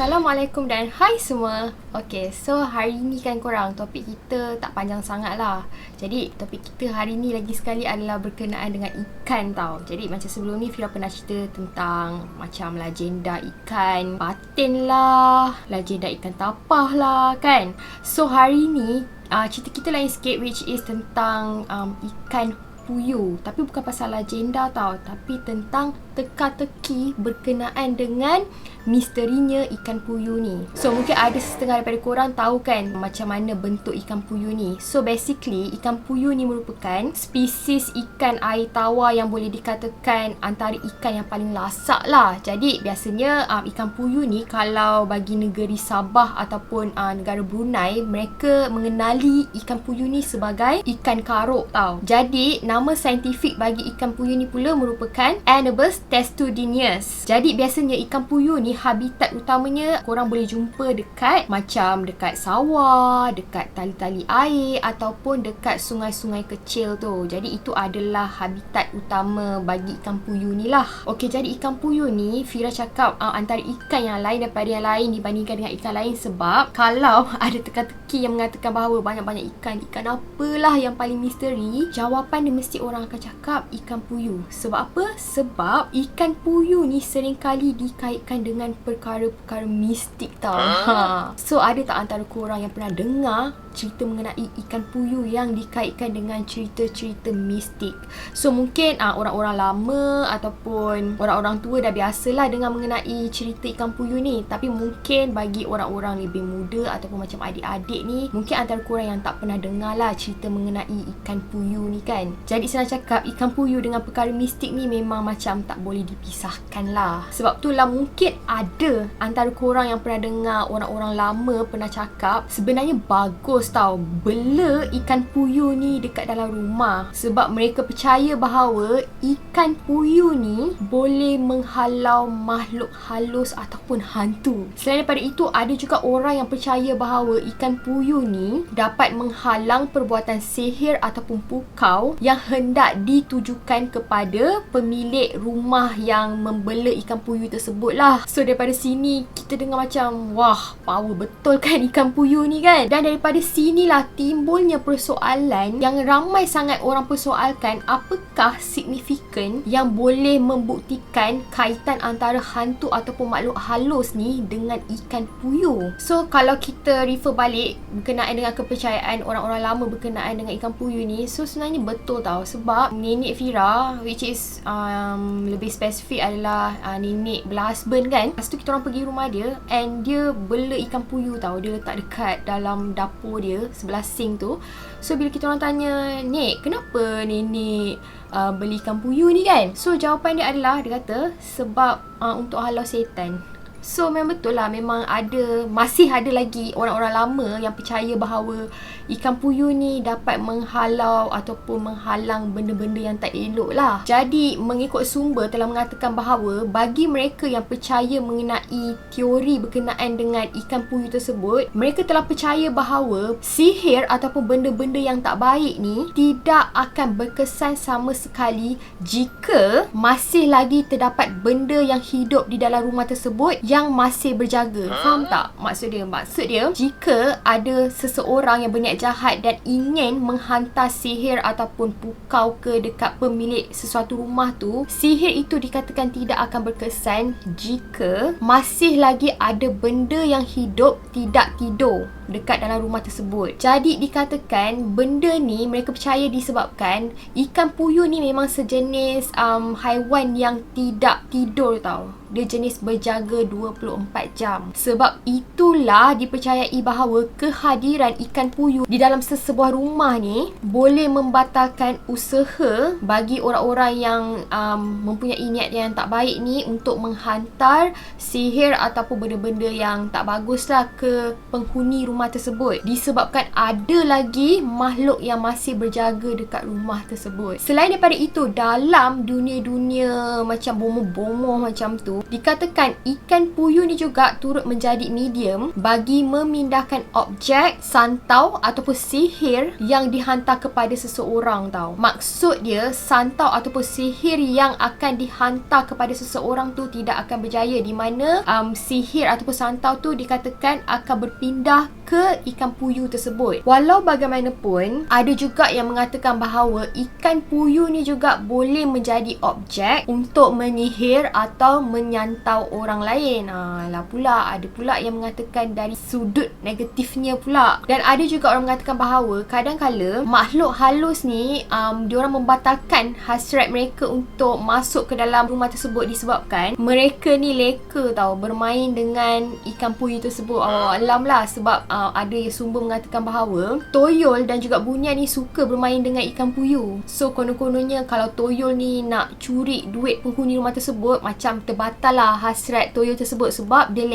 Assalamualaikum dan hai semua. Okay, so hari ni kan korang, topik kita tak panjang sangat lah. Jadi topik kita hari ni lagi sekali adalah berkenaan dengan ikan tau. Jadi macam sebelum ni Fira pernah cerita tentang macam legenda ikan patin lah, legenda ikan tapah lah kan. So hari ni cerita kita lain sikit, which is tentang ikan puyuh. Tapi bukan pasal legenda tau, tapi tentang teka-teki berkenaan dengan misterinya ikan puyuh ni. So mungkin ada setengah daripada korang tahu kan macam mana bentuk ikan puyuh ni. So basically ikan puyuh ni merupakan spesies ikan air tawar yang boleh dikatakan antara ikan yang paling lasak lah. Jadi biasanya ikan puyuh ni kalau bagi negeri Sabah ataupun negara Brunei, mereka mengenali ikan puyuh ni sebagai ikan karok tau. Jadi nama saintifik bagi ikan puyuh ni pula merupakan Anabas testudineus. Jadi biasanya ikan puyuh ni habitat utamanya korang boleh jumpa dekat sawah, dekat tali-tali air ataupun dekat sungai-sungai kecil tu. Jadi itu adalah habitat utama bagi ikan puyuh ni lah. Okey, jadi ikan puyuh ni Fira cakap antara ikan yang lain daripada yang lain dibandingkan dengan ikan lain, sebab kalau ada teka-teki yang mengatakan bahawa banyak-banyak ikan apalah yang paling misteri, jawapan dia mesti orang akan cakap ikan puyuh. Sebab apa? Sebab ikan puyuh ni seringkali dikaitkan dengan perkara-perkara mistik tau. So ada tak antara korang yang pernah dengar cerita mengenai ikan puyuh yang dikaitkan dengan cerita-cerita mistik? So mungkin orang-orang lama ataupun orang-orang tua dah biasalah dengar mengenai cerita ikan puyuh ni. Tapi mungkin bagi orang-orang lebih muda ataupun macam adik-adik ni, mungkin antara korang yang tak pernah dengar lah cerita mengenai ikan puyuh ni kan. Jadi senang cakap, ikan puyuh dengan perkara mistik ni memang macam tak boleh dipisahkan lah. Sebab tu lah mungkin ada antara korang yang pernah dengar orang-orang lama pernah cakap sebenarnya bagus tau bela ikan puyuh ni dekat dalam rumah, sebab mereka percaya bahawa ikan puyuh ni boleh menghalau makhluk halus ataupun hantu. Selain daripada itu, ada juga orang yang percaya bahawa ikan puyuh ni dapat menghalang perbuatan sihir ataupun pukau yang hendak ditujukan kepada pemilik rumah yang membela ikan puyuh tersebut lah. So daripada sini kita dengar macam wah, power betul kan ikan puyuh ni kan. Dan daripada sinilah timbulnya persoalan yang ramai sangat orang persoalkan, apakah signifikan yang boleh membuktikan kaitan antara hantu ataupun makhluk halus ni dengan ikan puyuh. So kalau kita refer balik berkenaan dengan kepercayaan orang-orang lama berkenaan dengan ikan puyuh ni, so sebenarnya betul tau. Sebab nenek Fira, which is lebih spesifik adalah nenek belah husband kan, lepas tu kita orang pergi rumah dia and dia bela ikan puyuh tau. Dia letak dekat dalam dapur dia sebelah sink tu. So bila kita orang tanya, "Nek, kenapa nenek beli ikan puyuh ni kan?" So jawapan dia adalah, dia kata sebab untuk halau setan. So memang betul lah, memang masih ada lagi orang-orang lama yang percaya bahawa ikan puyuh ni dapat menghalau ataupun menghalang benda-benda yang tak elok lah. Jadi mengikut sumber telah mengatakan bahawa bagi mereka yang percaya mengenai teori berkenaan dengan ikan puyuh tersebut, mereka telah percaya bahawa sihir ataupun benda-benda yang tak baik ni tidak akan berkesan sama sekali jika masih lagi terdapat benda yang hidup di dalam rumah tersebut yang masih berjaga. Faham tak maksud dia? Maksud dia, jika ada seseorang yang berniat jahat dan ingin menghantar sihir ataupun pukau ke dekat pemilik sesuatu rumah tu, sihir itu dikatakan tidak akan berkesan jika masih lagi ada benda yang hidup tidak tidur dekat dalam rumah tersebut. Jadi dikatakan benda ni mereka percaya disebabkan ikan puyuh ni memang sejenis haiwan yang tidak tidur tau. Dia jenis berjaga 24 jam. Sebab itulah dipercayai bahawa kehadiran ikan puyuh di dalam sesebuah rumah ni boleh membatalkan usaha bagi orang-orang yang mempunyai niat yang tak baik ni untuk menghantar sihir ataupun benda-benda yang tak bagus lah ke penghuni rumah tersebut disebabkan ada lagi makhluk yang masih berjaga dekat rumah tersebut. Selain daripada itu, dalam dunia-dunia macam bomoh-bomoh macam tu, dikatakan ikan puyuh ni juga turut menjadi medium bagi memindahkan objek, santau ataupun sihir yang dihantar kepada seseorang tau. Maksud dia, santau ataupun sihir yang akan dihantar kepada seseorang tu tidak akan berjaya, di mana sihir ataupun santau tu dikatakan akan berpindah ke ikan puyuh tersebut. Walau bagaimanapun, ada juga yang mengatakan bahawa ikan puyuh ni juga boleh menjadi objek untuk menyihir atau menyantau orang lain. Lah pula, ada pula yang mengatakan dari sudut negatifnya pula. Dan ada juga orang mengatakan bahawa kadang-kala makhluk halus ni diorang membatalkan hasrat mereka untuk masuk ke dalam rumah tersebut disebabkan mereka ni leka tau bermain dengan ikan puyuh tersebut. Alam lah, sebab ada sumber mengatakan bahawa toyol dan juga bunian ni suka bermain dengan ikan puyuh. So konon-kononnya kalau toyol ni nak curi duit penghuni rumah tersebut, macam terbatal lah hasrat toyol tersebut sebab dia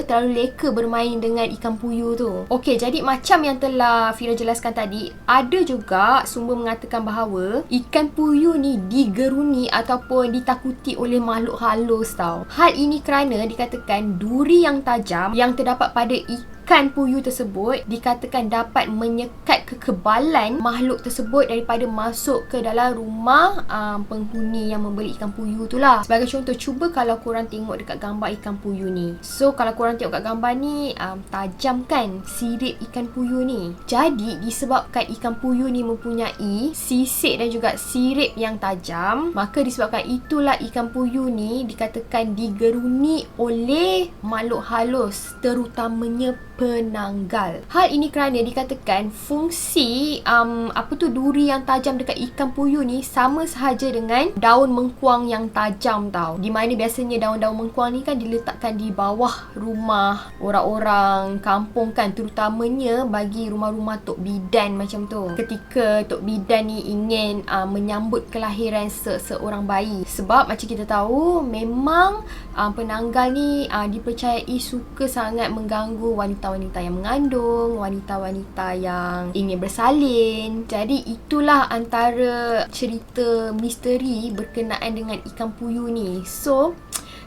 terlalu leka bermain dengan ikan puyuh tu. Okey, jadi macam yang telah Fira jelaskan tadi, ada juga sumber mengatakan bahawa ikan puyuh ni digeruni ataupun ditakuti oleh makhluk halus tau. Hal ini kerana dikatakan duri yang tajam yang terdapat pada ikan puyuh tersebut dikatakan dapat menyekat kekebalan makhluk tersebut daripada masuk ke dalam rumah penghuni yang membeli ikan puyuh tu lah. Sebagai contoh, cuba kalau korang tengok dekat gambar ikan puyuh ni. So kalau korang tengok kat gambar ni, tajam kan sirip ikan puyuh ni. Jadi disebabkan ikan puyuh ni mempunyai sisik dan juga sirip yang tajam, maka disebabkan itulah ikan puyuh ni dikatakan digeruni oleh makhluk halus, terutamanya penanggal. Hal ini kerana dikatakan fungsi duri yang tajam dekat ikan puyuh ni sama sahaja dengan daun mengkuang yang tajam tau. Di mana biasanya daun-daun mengkuang ni kan diletakkan di bawah rumah orang-orang kampung kan, terutamanya bagi rumah-rumah tok bidan macam tu. Ketika tok bidan ni ingin menyambut kelahiran seorang bayi. Sebab macam kita tahu, memang penanggal ni dipercayai suka sangat mengganggu wanita-wanita yang mengandung, wanita-wanita yang ingin bersalin. Jadi itulah antara cerita misteri berkenaan dengan ikan puyuh ni. So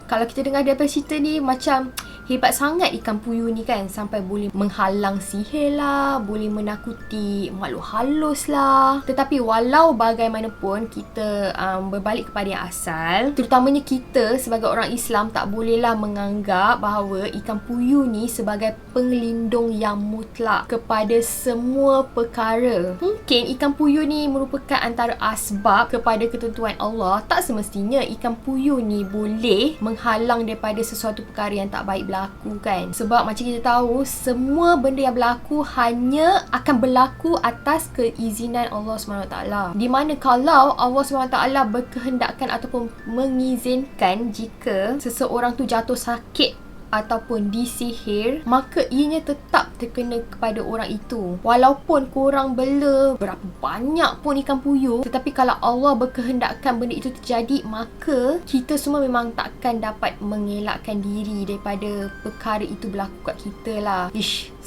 kalau kita dengar daripada cerita ni, macam hebat sangat ikan puyuh ni kan, sampai boleh menghalang sihir lah, boleh menakuti makhluk halus lah. Tetapi walau bagaimanapun, kita berbalik kepada yang asal, terutamanya kita sebagai orang Islam tak bolehlah menganggap bahawa ikan puyuh ni sebagai penglindung yang mutlak kepada semua perkara. Mungkin ikan puyuh ni merupakan antara asbab kepada ketentuan Allah. Tak semestinya ikan puyuh ni boleh menghalang daripada sesuatu perkara yang tak baik berlaku kan. Sebab macam kita tahu, semua benda yang berlaku hanya akan berlaku atas keizinan Allah SWT. Di mana kalau Allah SWT berkehendakkan ataupun mengizinkan jika seseorang tu jatuh sakit ataupun disihir, maka ianya tetap terkena kepada orang itu. Walaupun korang bela berapa banyak pun ikan puyuh, tetapi kalau Allah berkehendakkan benda itu terjadi, maka kita semua memang takkan dapat mengelakkan diri daripada perkara itu berlaku kat kita lah.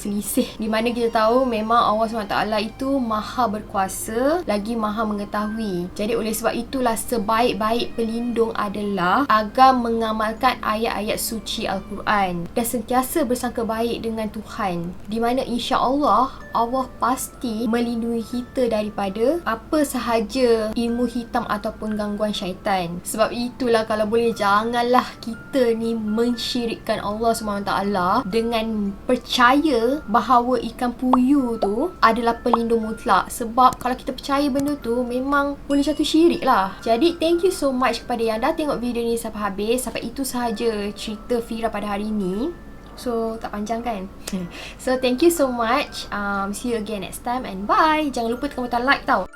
Selisih. Di mana kita tahu memang Allah SWT itu maha berkuasa lagi maha mengetahui. Jadi oleh sebab itulah sebaik-baik pelindung adalah agar mengamalkan ayat-ayat suci Al-Quran dan sentiasa bersangka baik dengan Tuhan. Di mana insya-Allah Allah pasti melindungi kita daripada apa sahaja ilmu hitam ataupun gangguan syaitan. Sebab itulah kalau boleh janganlah kita ni mensyirikkan Allah SWT dengan percaya bahawa ikan puyuh tu adalah pelindung mutlak. Sebab kalau kita percaya benda tu, memang boleh jatuh syirik lah. Jadi thank you so much kepada yang dah tengok video ni sampai habis. Sampai itu sahaja cerita Fira pada hari ni. So tak panjang kan? So thank you so much. See you again next time and bye. Jangan lupa tekan butang like tau.